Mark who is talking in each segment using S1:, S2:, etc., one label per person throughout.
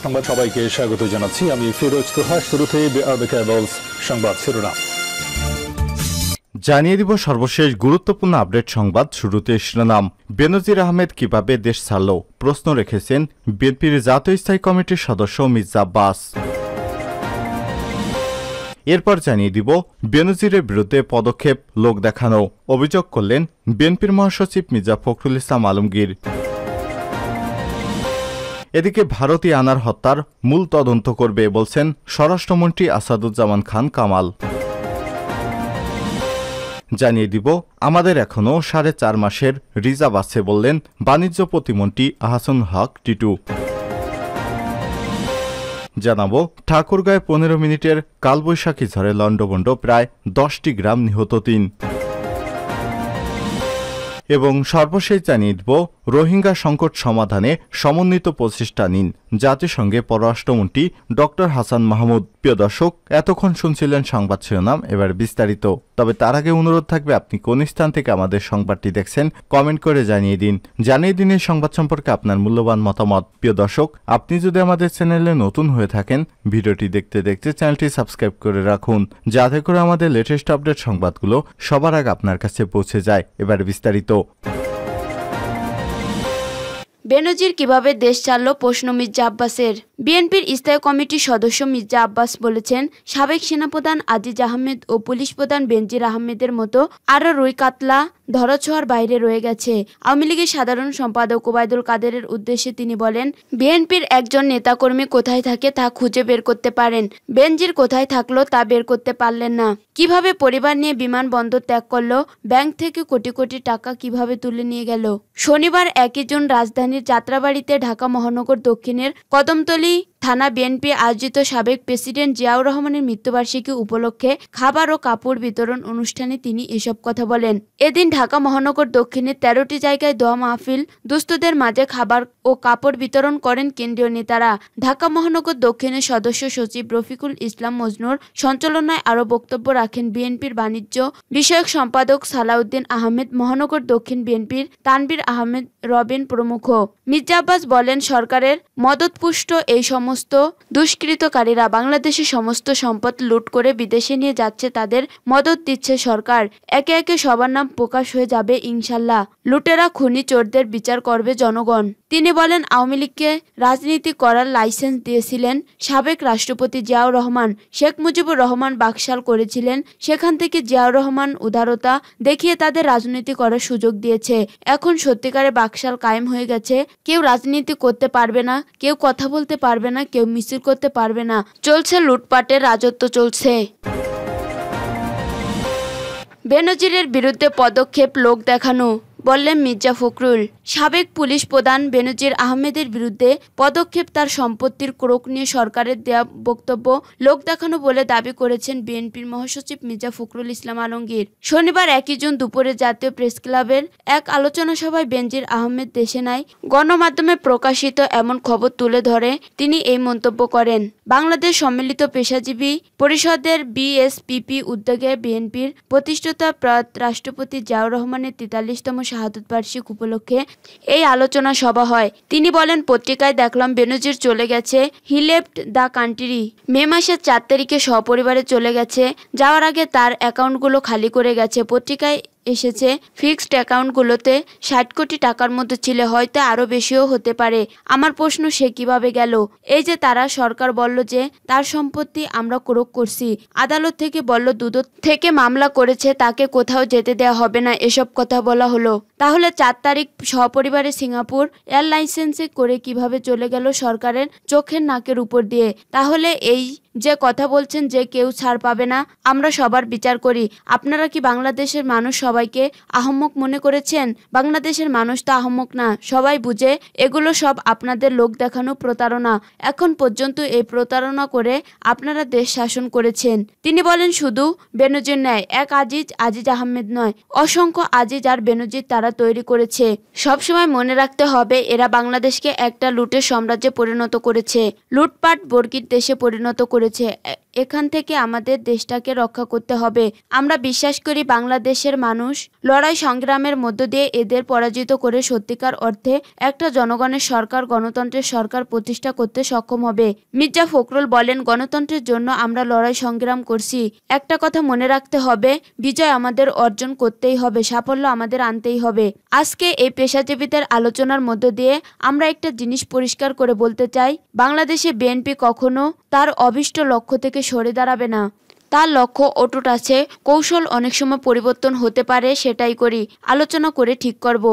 S1: সংবাদ সবাইকে স্বাগত জানাচ্ছি আমি ফিরোজ তোহা। শুরুতে সংবাদ শিরোনাম
S2: জানিয়ে দিব সর্বশেষ গুরুত্বপূর্ণ আপডেট সংবাদ। শুরুতে শিরোনাম, বেনজির আহমেদ কিভাবে দেশ ছাড়ল প্রশ্ন রেখেছেন বিএনপির জাতীয় স্থায়ী কমিটির সদস্য মির্জা আব্বাস। এরপর জানিয়ে দিব বেনজিরের বিরুদ্ধে পদক্ষেপ লোক দেখানো, অভিযোগ করলেন বিএনপির মহাসচিব মির্জা ফখরুল ইসলাম আলমগীর। এদিকে ভারতীয় আনার হত্যার মূল তদন্ত করবে বলছেন স্বরাষ্ট্রমন্ত্রী আসাদুজ্জামান খান কামাল। জানিয়ে দিব আমাদের এখনও 4.5 মাসের রিজার্ভ আছে বললেন বাণিজ্য প্রতিমন্ত্রী আহসানুল হক টিটু। জানাবো ঠাকুরগাঁয়ে 15 মিনিটের কালবৈশাখী ঝড়ে লন্ডভন্ড প্রায় 10টি গ্রাম, নিহত 3। এবং সর্বশেষ জানিয়ে দিব রোহিঙ্গা সংকট সমাধানে সমন্বিত প্রচেষ্টা নিন জাতিসংঘে পররাষ্ট্রমন্ত্রী ড হাসান মাহমুদ। প্রিয় দর্শক, এতক্ষণ শুনছিলেন সংবাদ শিরোনাম, এবার বিস্তারিত। তবে তার আগে অনুরোধ থাকবে আপনি কোন স্থান থেকে আমাদের সংবাদটি দেখছেন কমেন্ট করে জানিয়ে দিন এই সংবাদ সম্পর্কে আপনার মূল্যবান মতামত। প্রিয় দর্শক, আপনি যদি আমাদের চ্যানেলে নতুন হয়ে থাকেন ভিডিওটি দেখতে দেখতে চ্যানেলটি সাবস্ক্রাইব করে রাখুন, যাতে করে আমাদের লেটেস্ট আপডেট সংবাদগুলো সবার আগে আপনার কাছে পৌঁছে যায়। এবার বিস্তারিত।
S3: বেনজির কিভাবে দেশ ছাড়ল প্রশ্ন মির্জা আব্বাসের। বিএনপির স্থায়ী কমিটির সদস্য মির্জা আব্বাস বলেছেন, সাবেক সেনাপ্রধান আজিজ আহমেদ ও পুলিশ প্রধান বেনজির আহমেদের মতো আরও রুই কাতলা ধরাছোঁয়ার বাইরে রয়ে গেছে। আওয়ামী লীগের সাধারণ সম্পাদক ওবায়দুল কাদেরের উদ্দেশ্যে তিনি বলেন, বিএনপির একজন নেতাকর্মী কোথায় থাকে তা খুঁজে বের করতে পারেন, বেনজির কোথায় থাকলো তা বের করতে পারলেন না। কিভাবে পরিবার নিয়ে বিমানবন্দর ত্যাগ করলো, ব্যাংক থেকে কোটি কোটি টাকা কিভাবে তুলে নিয়ে গেল। শনিবার 1 জুন রাজধানীর যাত্রাবাড়িতে ঢাকা মহানগর দক্ষিণের কদমতলী থানা বিএনপি আয়োজিত সাবেক প্রেসিডেন্ট জিয়াউর রহমানের মৃত্যুবার্ষিকী উপলক্ষে খাবার ও কাপড় বিতরণ অনুষ্ঠানে তিনি এসব কথা বলেন। এদিন ঢাকা মহানগর দক্ষিণের 13টি জায়গায় দোয়া মাহফিল, দুস্থদের মাঝে খাবার ও কাপড় বিতরণ করেন কেন্দ্রীয় নেতারা। ঢাকা মহানগর দক্ষিণের সদস্য সচিব রফিকুল ইসলাম মজনুর সঞ্চালনায় আরও বক্তব্য রাখেন বিএনপির বাণিজ্য বিষয়ক সম্পাদক সালাউদ্দিন আহমেদ, মহানগর দক্ষিণ বিএনপির তানভীর আহমেদ রবিন প্রমুখ। মির্জা আব্বাস বলেন, সরকারের মদতপুষ্ট এই সমস্ত দুষ্কৃতকারীরা বাংলাদেশের সমস্ত সম্পদ লুট করে বিদেশে নিয়ে যাচ্ছে, তাদের মদত দিচ্ছে সরকার। একে একে সবার নাম প্রকাশ হয়ে যাবে ইনশাল্লাহ। লুটেরা খুনি চোরদের বিচার করবে জনগণ। তিনি বলেন, আওয়ামী লীগকে রাজনীতি করার লাইসেন্স দিয়েছিলেন সাবেক রাষ্ট্রপতি জিয়াউর রহমান। শেখ মুজিবুর রহমান বাকশাল করেছিলেন, সেখান থেকে জিয়াউর রহমান উদারতা দেখিয়ে তাদের রাজনীতি করার সুযোগ দিয়েছে। এখন সত্যিকারে বাকশাল কায়েম হয়ে গেছে। কেউ রাজনীতি করতে পারবে না, কেউ কথা বলতে পারবে না, কেউ মিছিল করতে পারবে না। চলছে লুটপাটের রাজত্ব চলছে। বেনজিরের বিরুদ্ধে পদক্ষেপ লোক দেখানো, বললেন মির্জা ফখরুল। সাবেক পুলিশ প্রধান বেনজির আহমেদের বিরুদ্ধে পদক্ষেপ, তার সম্পত্তির ক্রোক নিয়ে সরকারের দেয়া বক্তব্য লোক দেখানো বলে দাবি করেছেন বিএনপির মহাসচিব মির্জা ফখরুল ইসলাম আলমগীর। শনিবার 1 জুন দুপুরে জাতীয় প্রেস ক্লাবের এক আলোচনা সভায় বেনজির আহমেদ দেশে নাই গণমাধ্যমে প্রকাশিত এমন খবর তুলে ধরে তিনি এই মন্তব্য করেন। বাংলাদেশ সম্মিলিত পেশাজীবী পরিষদের বিএসপিপি উদ্যোগে বিএনপির প্রতিষ্ঠাতা প্রয়াত রাষ্ট্রপতি জিয়াউর রহমানের 43তম শাহাদত বার্ষিকী উপলক্ষে এই আলোচনা সভা হয়। তিনি বলেন, পত্রিকায় দেখলাম বেনজির চলে গেছে, হি লেফট দ্য কান্ট্রি। মে মাসের 4 তারিখে সপরিবারে চলে গেছে। যাওয়ার আগে তার অ্যাকাউন্টগুলো খালি করে গেছে। পত্রিকায় এসেছে ফিক্সড অ্যাকাউন্টগুলোতে 60 কোটি টাকার মতো ছিল, হয়তো আরো বেশিও হতে পারে। আমার প্রশ্ন, সে কিভাবে গেল? এই যে তারা সরকার বলল যে তার সম্পত্তি আমরা ক্রোক করছি, আদালত থেকে বলল দুদক থেকে মামলা করেছে, তাকে কোথাও যেতে দেওয়া হবে না, এসব কথা বলা হলো। তাহলে 4 তারিখ সপরিবারে সিঙ্গাপুর এয়ারলাইন্সে করে কিভাবে চলে গেল সরকারের চোখের নাকের উপর দিয়ে? তাহলে এই যে কথা বলছেন যে কেউ ছাড় পাবে না, আমরা সবার বিচার করি, আপনারা কি বাংলাদেশের মানুষ সবাইকে আহম্মক মনে করেছেন? বাংলাদেশের মানুষ তো আহম্মক না, সবাই বুঝে এগুলো সব আপনাদের লোক দেখানো প্রতারণা। এখন পর্যন্ত এই প্রতারণা করে আপনারা দেশ শাসন করেছেন। তিনি বলেন, শুধু বেনজির নয়, এক আজিজ আহমেদ নয়, অসংখ্য আজিজ আর বেনজির তারা তৈরি করেছে। সবসময় মনে রাখতে হবে, এরা বাংলাদেশকে একটা লুটের সাম্রাজ্যে পরিণত করেছে, লুটপাট বর্গির দেশে পরিণত করে করেছে। এখান থেকে আমাদের দেশটাকে রক্ষা করতে হবে। আমরা বিশ্বাস করি বাংলাদেশের মানুষ লড়াই সংগ্রামের মধ্য দিয়ে এদের পরাজিত করে সত্যিকার অর্থে একটা জনগণের সরকার, গণতন্ত্রের সরকার প্রতিষ্ঠা করতে সক্ষম হবে। মির্জা ফখরুল বলেন, গণতন্ত্রের জন্য আমরা লড়াই সংগ্রাম করছি। একটা কথা মনে রাখতে হবে, বিজয় আমাদের অর্জন করতেই হবে, সাফল্য আমাদের আনতেই হবে। আজকে এই পেশাজীবীদের আলোচনার মধ্য দিয়ে আমরা একটা জিনিস পরিষ্কার করে বলতে চাই, বাংলাদেশে বিএনপি কখনো তার অভীষ্ট লক্ষ্য থেকে সরে দাঁড়াবে না। তার লক্ষ্য অটুট আছে। কৌশল অনেক সময় পরিবর্তন হতে পারে, সেটাই করি, আলোচনা করে ঠিক করব।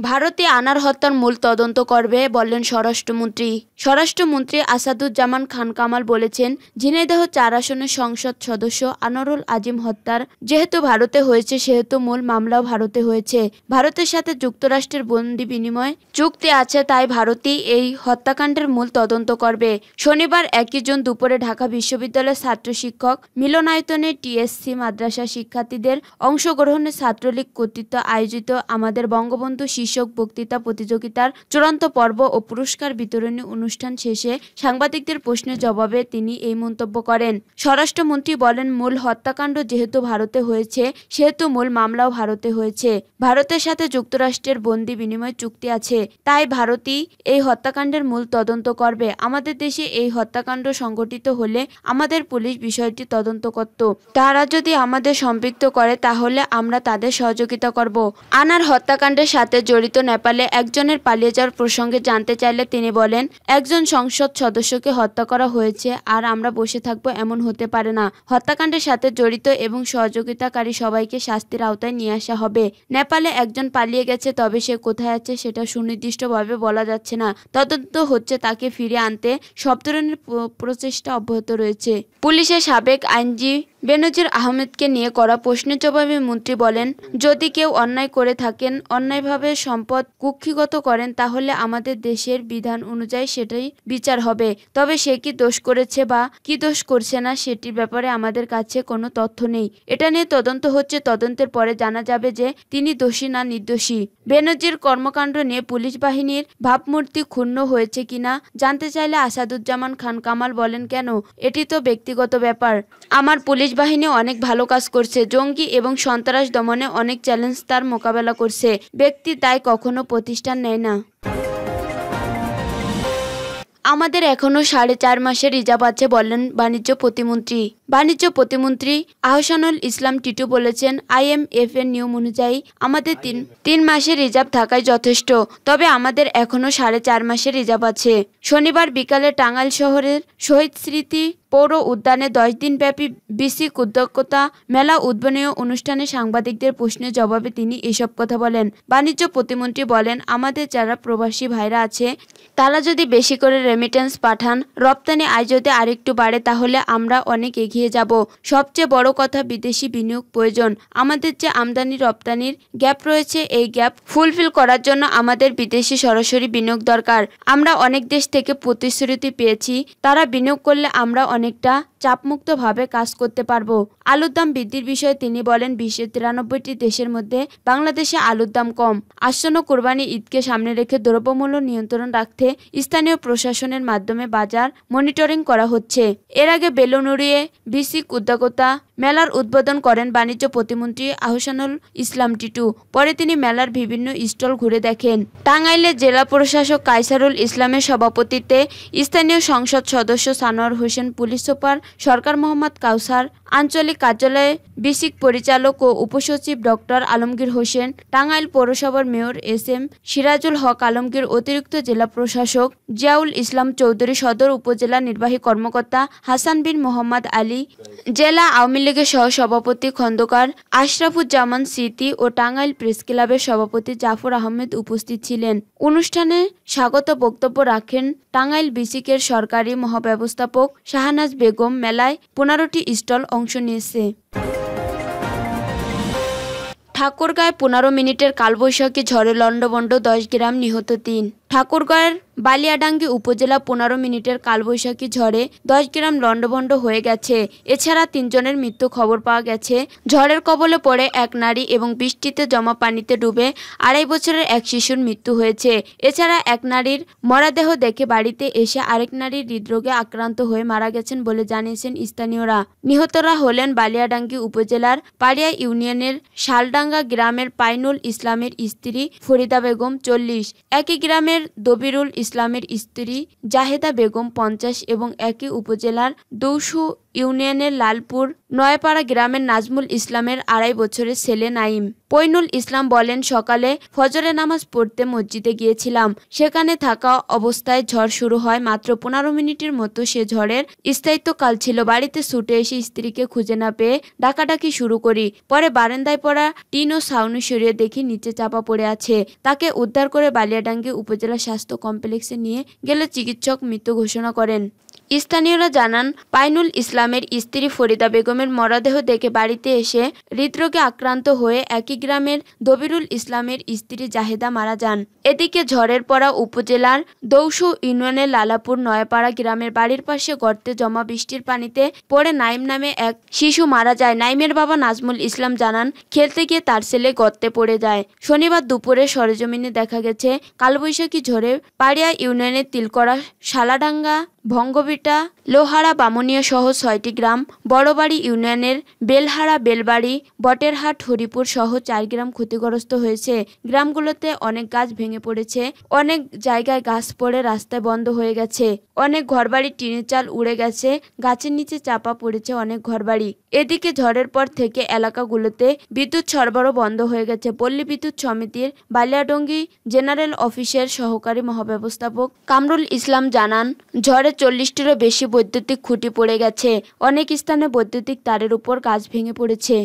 S3: ভারতে আনার হত্যার মূল তদন্ত করবে বললেন স্বরাষ্ট্রমন্ত্রী। স্বরাষ্ট্রমন্ত্রী আসাদুজ্জামান খান কামাল বলেছেন, ঝিনাইদহ 4 আসনের সংসদ সদস্য আনোয়ারুল আজিম হত্যার যেহেতু ভারতে হয়েছে, সেহেতু মূল মামলাও ভারতে হয়েছে। ভারতের সাথে যুক্তরাষ্ট্রের বন্দি বিনিময় চুক্তি আছে, তাই ভারতই এই হত্যাকাণ্ডের মূল তদন্ত করবে। শনিবার 1 জুন দুপুরে ঢাকা বিশ্ববিদ্যালয়ের ছাত্র শিক্ষক মিলনায়তনে টিএসসি মাদ্রাসা শিক্ষার্থীদের অংশগ্রহণে ছাত্রলীগ কর্তৃক আয়োজিত আমাদের বঙ্গবন্ধু শীর্ষক বক্তৃতা প্রতিযোগিতার চূড়ান্ত পর্ব ও পুরস্কার বিতরণী অনুষ্ঠান শেষে সাংবাদিকদের প্রশ্নের জবাবে তিনি এই মন্তব্য করেন। স্বরাষ্ট্রমন্ত্রী বলেন, মূল হত্যাকাণ্ড যেহেতু ভারতে হয়েছে, সেহেতু মূল মামলাও ভারতে হয়েছে। ভারতের সাথে যুক্তরাষ্ট্রের বন্দি বিনিময় চুক্তি আছে, তাই ভারতই এই হত্যাকাণ্ডের মূল তদন্ত করবে। আমাদের দেশে এই হত্যাকাণ্ড সংঘটিত হলে আমাদের পুলিশ বিষয়টি তদন্ত করত। তারা যদি আমাদের সম্পৃক্ত করে তাহলে আমরা তাদের সহযোগিতা করব। আনার হত্যাকাণ্ডের সাথে জড়িত নেপালে একজনের পালিয়ে যাওয়ার প্রসঙ্গে জানতে চাইলে তিনি বলেন, একজন সংসদ সদস্যকে হত্যা করা হয়েছে আর আমরা বসে থাকবো, এমন হতে পারে না। হত্যাকাণ্ডের সাথে জড়িত এবং সহযোগিতাকারী সবাইকে শাস্তির আওতায় নিয়ে আসা হবে। নেপালে একজন পালিয়ে গেছে, তবে সে কোথায় আছে সেটা সুনির্দিষ্টভাবে বলা যাচ্ছে না। তদন্ত হচ্ছে, তাকে ফিরিয়ে আনতে সব ধরনের প্রচেষ্টা অব্যাহত রয়েছে। পুলিশের সাবেক আইনজীবী বেনজির আহমেদকে নিয়ে করা প্রশ্নের জবাবে মন্ত্রী বলেন, যদি কেউ অন্যায় করে থাকেন, অন্যায়ভাবে সম্পদ কুক্ষিগত করেন, তাহলে আমাদের দেশের বিধান অনুযায়ী সেটাই বিচার হবে। তবে সে কি দোষ করেছে বা কি দোষ করছে না সেটির ব্যাপারে আমাদের কাছে কোনো তথ্য নেই। এটা নিয়ে তদন্ত হচ্ছে, তদন্তের পরে জানা যাবে যে তিনি দোষী না নির্দোষী। বেনজির কর্মকাণ্ড নিয়ে পুলিশ বাহিনীর ভাবমূর্তি ক্ষুণ্ণ হয়েছে কিনা জানতে চাইলে আসাদুজ্জামান খান কামাল বলেন, কেন, এটি তো ব্যক্তিগত ব্যাপার। আমার পুলিশ বাহিনী অনেক ভালো কাজ করছে। জঙ্গি এবং সন্ত্রাস দমনে অনেক চ্যালেঞ্জ তার মোকাবেলা করছে। ব্যক্তি তাই কখনো প্রতিষ্ঠান নেয় না। আমাদের এখনো 4.5 মাসের রিজার্ভ আছে বললেন বাণিজ্য প্রতিমন্ত্রী। বাণিজ্য প্রতিমন্ত্রী আহসানুল ইসলাম টিটু বলেছেন, IMF এর নিয়ম অনুযায়ী আমাদের 3 মাসের রিজার্ভ থাকাই যথেষ্ট, তবে আমাদের এখনো 4.5 মাসের রিজার্ভ আছে। শনিবার বিকালে টাঙ্গাইল শহরের শহীদ স্মৃতি পৌর উদ্যানে 10 দিনব্যাপী বিসিক উদ্যোক্তা মেলা উদ্বোধনী অনুষ্ঠানে সাংবাদিকদের প্রশ্নের জবাবে তিনি এসব কথা বলেন। বাণিজ্য প্রতিমন্ত্রী বলেন, আমাদের যারা প্রবাসী ভাইরা আছে তারা যদি বেশি করে রেমিটেন্স পাঠান, রপ্তানি আয় যদি আরেকটু বাড়ে, তাহলে আমরা অনেক এগিয়ে যাব। সবচেয়ে বড় কথা, বিদেশি বিনিয়োগ প্রয়োজন। আমাদের যে আমদানি রপ্তানির গ্যাপ রয়েছে, এই গ্যাপ ফুলফিল করার জন্য আমাদের বিদেশি সরাসরি বিনিয়োগ দরকার। আমরা অনেক দেশ থেকে প্রতিশ্রুতি পেয়েছি, তারা বিনিয়োগ করলে আমরা অনেকটা চাপমুক্তভাবে কাজ করতে পারবো। আলুর দাম বৃদ্ধির বিষয়ে তিনি বলেন, বিশ্বের 93টি দেশের মধ্যে বাংলাদেশে আলুর দাম কম। আসন্ন কোরবানি ঈদকে সামনে রেখে দ্রব্যমূল্য নিয়ন্ত্রণ রাখতে স্থানীয় প্রশাসনের মাধ্যমে বাজার মনিটরিং করা হচ্ছে। এর আগে বেলুনুড়িয়ে বিসিক উদ্যোক্তা মেলার উদ্বোধন করেন বাণিজ্য প্রতিমন্ত্রী আহসানুল ইসলাম টিটু। পরে তিনি মেলার বিভিন্ন স্টল ঘুরে দেখেন। টাঙ্গাইলের জেলা প্রশাসক কায়সারুল ইসলামের সভাপতিত্বে স্থানীয় সংসদ সদস্য সানোয়ার হোসেন, পুলিশ সুপার সরকার মোহাম্মদ কাউসার, আঞ্চলিক কার্যালয়ে বিসিক পরিচালক ও উপসচিব ডক্টর আলমগীর হোসেন, টাঙ্গাইল পৌরসভার মেয়র SM সিরাজুল হক আলমগীর, অতিরিক্ত জেলা প্রশাসক জিয়াউল ইসলাম চৌধুরী, সদর উপজেলা নির্বাহী কর্মকর্তা হাসান বিন মোহাম্মদ আলী, জেলা আওয়ামী লীগের সহসভাপতি খন্দকার আশরাফুজ্জামান স্মৃতি ও টাঙ্গাইল প্রেস ক্লাবের সভাপতি জাফর আহমেদ উপস্থিত ছিলেন। অনুষ্ঠানে স্বাগত বক্তব্য রাখেন টাঙ্গাইল বিসিকের সরকারি মহাব্যবস্থাপক শাহনাজ বেগম। মেলায় 15টি স্টল অংশ নিয়েছে। ঠাকুরগাঁয়ে 15 মিনিটের কালবৈশাখী ঝড়ে লন্ডভন্ড, 10 গ্রাম, নিহত 3। ঠাকুরগাঁওয়ের বালিয়াডাঙ্গি উপজেলা 15 মিনিটের কালবৈশাখী ঝড়ে 10 গ্রাম লণ্ডভণ্ড হয়ে গেছে। এছাড়া 3 জনের মৃত্যু খবর পাওয়া গেছে। ঝড়ের কবলে পড়ে এক নারী এবং বৃষ্টিতে জমা পানিতে ডুবে 2.5 বছরের এক শিশুর মৃত্যু হয়েছে। এছাড়া এক নারীর মরদেহ দেখে বাড়িতে এসে আরেক নারী হৃদরোগে আক্রান্ত হয়ে মারা গেছেন বলে জানিয়েছেন স্থানীয়রা। নিহতরা হলেন বালিয়াডাঙ্গি উপজেলার পাড়িয়া ইউনিয়নের শালডাঙ্গা গ্রামের পাইনুল ইসলামের স্ত্রী ফরিদা বেগম 40, একই গ্রামের দবিরুল ইসলামের স্ত্রী জাহেদা বেগম 50 এবং একই উপজেলার দৌসু ইউনিয়নের লালপুর নয়পাড়া গ্রামের নাজমুল ইসলামের 2.5 বছরের ছেলে নাইম। পৈনুল ইসলাম বলেন, সকালে ফজরের নামাজ পড়তে মসজিদে গিয়েছিলাম। সেখানে থাকা অবস্থায় ঝড় শুরু হয়। মাত্র 15 মিনিটের মতো সে ঝড়ের স্থায়িত্বকাল ছিল। বাড়িতে ছুটে এসে স্ত্রীকে খুঁজে না পেয়ে ডাকাডাকি শুরু করি। পরে বারান্দায় পড়া টিন ও ছাউনি সরিয়ে দেখি নিচে চাপা পড়ে আছে। তাকে উদ্ধার করে বালিয়াডাঙ্গি উপজেলা স্বাস্থ্য কমপ্লেক্সে নিয়ে গেলে চিকিৎসক মৃত ঘোষণা করেন। স্থানীয়রা জানান, পাইনুল ইসলামের স্ত্রী ফরিদা বেগমের মরদেহ দেখে বাড়িতে এসে হৃদরোগে আক্রান্ত হয়ে একই গ্রামের দবিরুল ইসলামের স্ত্রী জাহেদা মারা যান। এদিকে ঝড়ের পড়া উপজেলার দৌসু ইউনিয়নের লালাপুর নয়পাড়া গ্রামের বাড়ির পাশে গর্তে জমা বৃষ্টির পানিতে পড়ে নাইম নামে এক শিশু মারা যায়। নাইমের বাবা নাজমুল ইসলাম জানান, খেলতে গিয়ে তার ছেলে গর্তে পড়ে যায়। শনিবার দুপুরে সরেজমিনে দেখা গেছে কালবৈশাখী ঝড়ে পাড়িয়া ইউনিয়নের তিলকড়া, শালাডাঙ্গা, ভঙ্গবিটা, লোহারা, বামুনিয়া সহ 6টি গ্রাম, বড়বাড়ি ইউনিয়নের বেলহারা, বেলবাড়ি, বটেরহাট, হরিপুর সহ 4 গ্রাম ক্ষতিগ্রস্ত হয়েছে। গ্রামগুলোতে অনেক গাছ ভেঙে পড়েছে। অনেক জায়গায় গাছ পড়ে রাস্তায় বন্ধ হয়ে গেছে। অনেক ঘরবাড়ি টিনের চাল উড়ে গেছে। গাছের নিচে চাপা পড়েছে অনেক ঘরবাড়ি। এদিকে ঝড়ের পর থেকে এলাকাগুলোতে বিদ্যুৎ সরবরাহ বন্ধ হয়ে গেছে। পল্লী বিদ্যুৎ সমিতির বালিয়াডাঙ্গি জেনারেল অফিসের সহকারী মহাব্যবস্থাপক কামরুল ইসলাম জানান, ঝড়ে 40টিরও বেশি বৈদ্যুতিক খুঁটি পড়ে গেছে। অনেক স্থানে বৈদ্যুতিক তারের উপর গাছ ভেঙে পড়েছে।